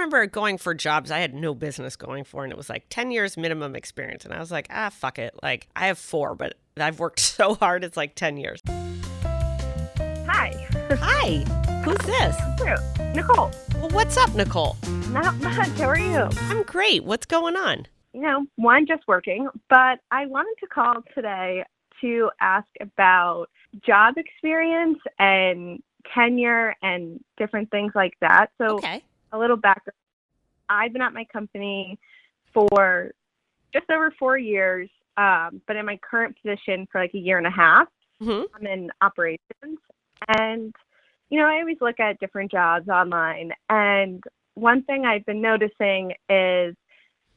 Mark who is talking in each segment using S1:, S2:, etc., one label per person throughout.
S1: remember going for jobs I had no business going for, and it was like 10 years minimum experience. And I was like, fuck it. Like, I have 4, but I've worked so hard, it's like 10 years.
S2: Hi.
S1: Hi, who's this?
S2: Nicole.
S1: Well, what's up, Nicole?
S2: Not much. How are you?
S1: I'm great. What's going on?
S2: One, just working, but I wanted to call today to ask about job experience and tenure and different things like that. So
S1: Okay.
S2: a little background. I've been at my company for just over 4 years, but in my current position for like a year and a half.
S1: Mm-hmm.
S2: I'm in operations. And, I always look at different jobs online. And one thing I've been noticing is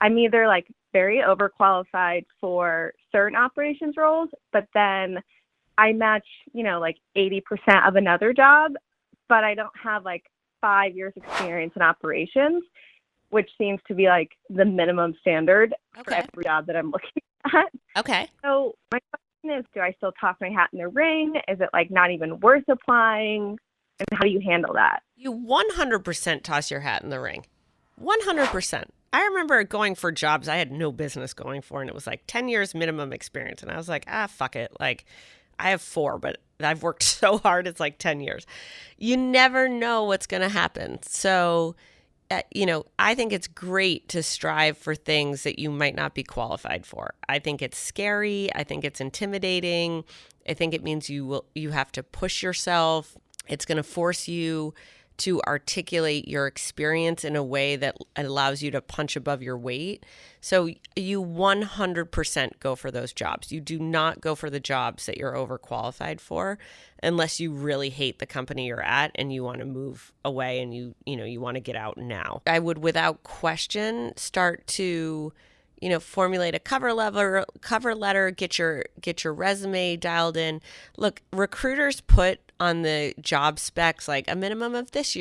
S2: I'm either like very overqualified for certain operations roles, but then I match, like 80% of another job, but I don't have like 5 years experience in operations, which seems to be like the minimum standard for every job that I'm looking at.
S1: Okay.
S2: So my question is, do I still toss my hat in the ring? Is it like not even worth applying? And how do you handle that?
S1: You 100% toss your hat in the ring. 100%. I remember going for jobs I had no business going for, and it was like 10 years minimum experience. And I was like, fuck it. Like, I have 4, but I've worked so hard, it's like 10 years. You never know what's going to happen. So, I think it's great to strive for things that you might not be qualified for. I think it's scary. I think it's intimidating. I think it means you have to push yourself. It's going to force you to articulate your experience in a way that allows you to punch above your weight. So you 100% go for those jobs. You do not go for the jobs that you're overqualified for unless you really hate the company you're at and you want to move away and you want to get out now. I would without question start to formulate a cover letter, get your resume dialed in. Look, recruiters put on the job specs like a minimum of this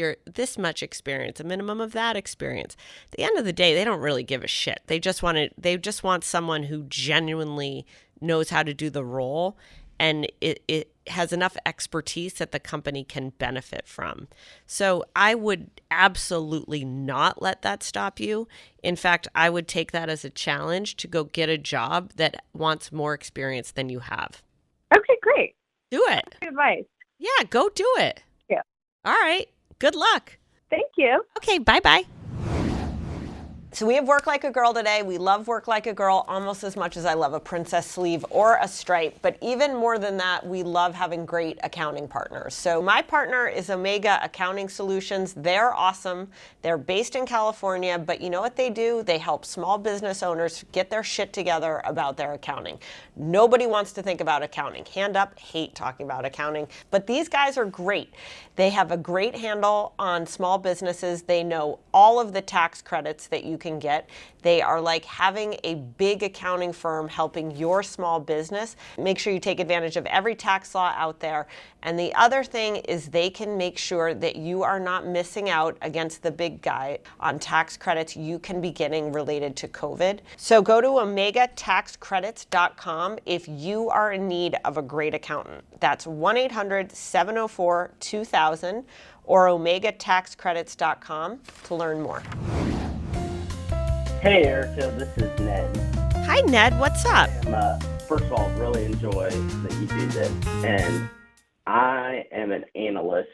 S1: much experience, a minimum of that experience. At the end of the day, they don't really give a shit. They just want someone who genuinely knows how to do the role, and it has enough expertise that the company can benefit from. So I would absolutely not let that stop you. In fact, I would take that as a challenge to go get a job that wants more experience than you have.
S2: Okay, great.
S1: Do it.
S2: That's good advice.
S1: Yeah, go do it.
S2: Yeah.
S1: All right. Good luck.
S2: Thank you.
S1: Okay, bye-bye. So we have Work Like a Girl today. We love Work Like a Girl almost as much as I love a princess sleeve or a stripe. But even more than that, we love having great accounting partners. So my partner is Omega Accounting Solutions. They're awesome. They're based in California, but you know what they do? They help small business owners get their shit together about their accounting. Nobody wants to think about accounting. Hand up, hate talking about accounting. But these guys are great. They have a great handle on small businesses. They know all of the tax credits that you can get. They are like having a big accounting firm helping your small business. Make sure you take advantage of every tax law out there. And the other thing is they can make sure that you are not missing out against the big guy on tax credits you can be getting related to COVID. So go to omegataxcredits.com if you are in need of a great accountant. That's 1-800-704-2000 or omegataxcredits.com to learn more.
S3: Hey Erika, this is Ned.
S1: Hi Ned, what's up?
S3: First of all, really enjoy that you do this. And I am an analyst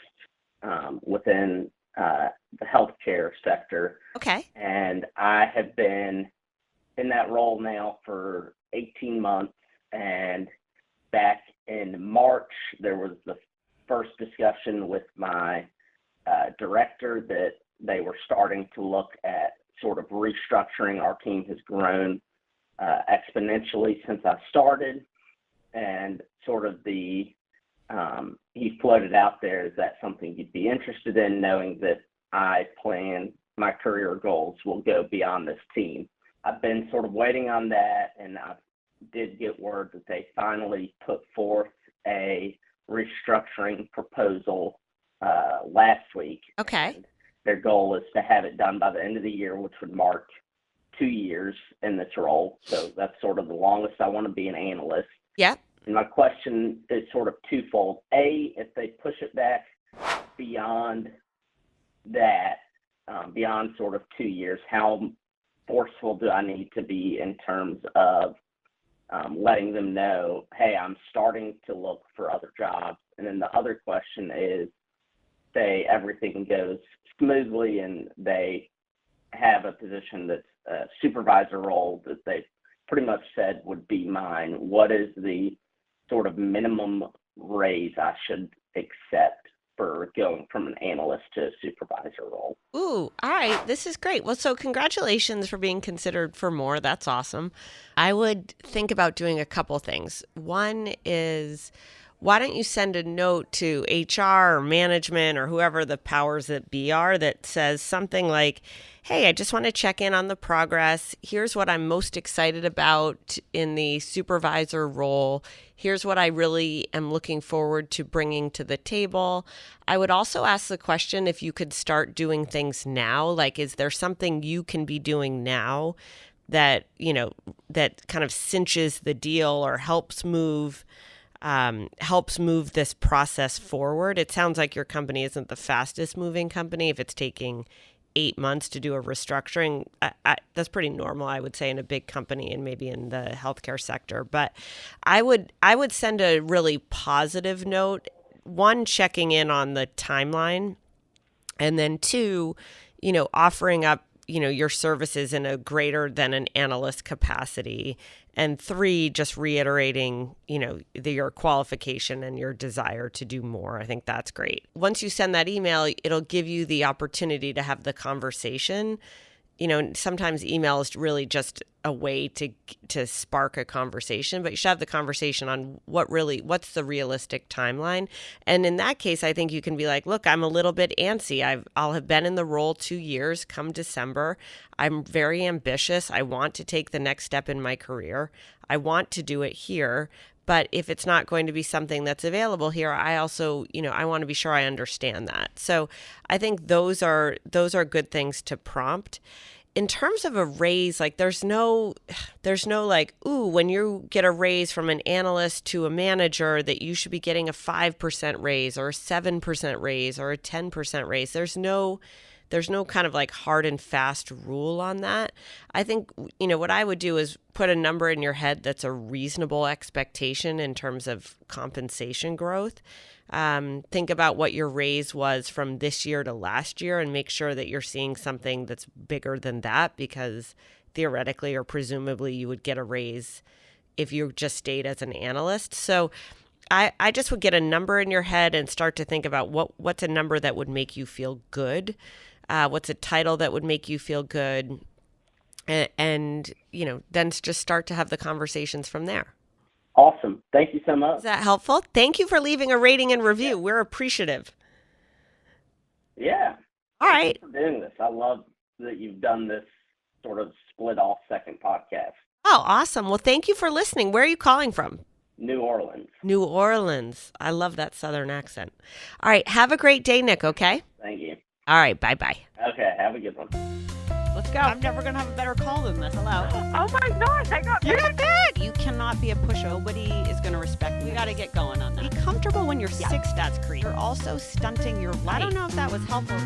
S3: within the healthcare sector.
S1: Okay.
S3: And I have been in that role now for 18 months. And back in March, there was the first discussion with my director that they were starting to look at sort of restructuring. Our team has grown exponentially since I started, and sort of he floated out there, is that something you'd be interested in, knowing that I plan my career goals will go beyond this team. I've been sort of waiting on that, and I did get word that they finally put forth a restructuring proposal last week.
S1: Okay.
S3: And their goal is to have it done by the end of the year, which would mark 2 years in this role. So that's sort of the longest I want to be an analyst.
S1: Yeah.
S3: And my question is sort of twofold. A, if they push it back beyond that, beyond sort of 2 years, how forceful do I need to be in terms of letting them know, hey, I'm starting to look for other jobs? And then the other question is, say everything goes smoothly and they have a position that's a supervisor role that they pretty much said would be mine. What is the sort of minimum raise I should accept for going from an analyst to a supervisor role?
S1: Ooh, all right. This is great. Well, so congratulations for being considered for more. That's awesome. I would think about doing a couple things. One is, why don't you send a note to HR or management or whoever the powers that be are that says something like, hey, I just want to check in on the progress. Here's what I'm most excited about in the supervisor role. Here's what I really am looking forward to bringing to the table. I would also ask the question if you could start doing things now. Like, is there something you can be doing now that, that kind of cinches the deal or helps move this process forward? It sounds like your company isn't the fastest moving company. If it's taking 8 months to do a restructuring, that's pretty normal, I would say, in a big company and maybe in the healthcare sector. But I would send a really positive note. One, checking in on the timeline, and then two, offering up your services in a greater than an analyst capacity. And three, just reiterating, your qualification and your desire to do more. I think that's great. Once you send that email, it'll give you the opportunity to have the conversation. Sometimes email is really just a way to spark a conversation, but you should have the conversation on what's the realistic timeline. And in that case, I think you can be like, look, I'm a little bit antsy. I'll have been in the role 2 years come December. I'm very ambitious. I want to take the next step in my career. I want to do it here. But if it's not going to be something that's available here, I also, I want to be sure I understand that. So I think those are good things to prompt. In terms of a raise, like there's no like, ooh, when you get a raise from an analyst to a manager that you should be getting a 5% raise or a 7% raise or a 10% raise. There's no kind of like hard and fast rule on that. I think, what I would do is put a number in your head that's a reasonable expectation in terms of compensation growth. Think about what your raise was from this year to last year and make sure that you're seeing something that's bigger than that, because theoretically or presumably you would get a raise if you just stayed as an analyst. So I just would get a number in your head and start to think about what's a number that would make you feel good. What's a title that would make you feel good? And then just start to have the conversations from there.
S3: Awesome. Thank you so much.
S1: Is that helpful? Thank you for leaving a rating and review. Yeah. We're appreciative.
S3: Yeah.
S1: All right.
S3: Thanks for doing this. I love that you've done this sort of split off second podcast.
S1: Oh, awesome. Well, thank you for listening. Where are you calling from?
S3: New Orleans.
S1: New Orleans. I love that Southern accent. All right. Have a great day, Nick, okay?
S3: Thank you.
S1: All right. Bye-bye.
S3: Okay. Have a good one.
S4: Let's go. I'm never going to have a better call than this. Hello.
S2: Oh my gosh, I got
S4: picked. You cannot be a pushover. Nobody is going to respect you. We got to get going on that. Be comfortable when you're sick, that's creep. You're also stunting your life. I don't know if that was helpful.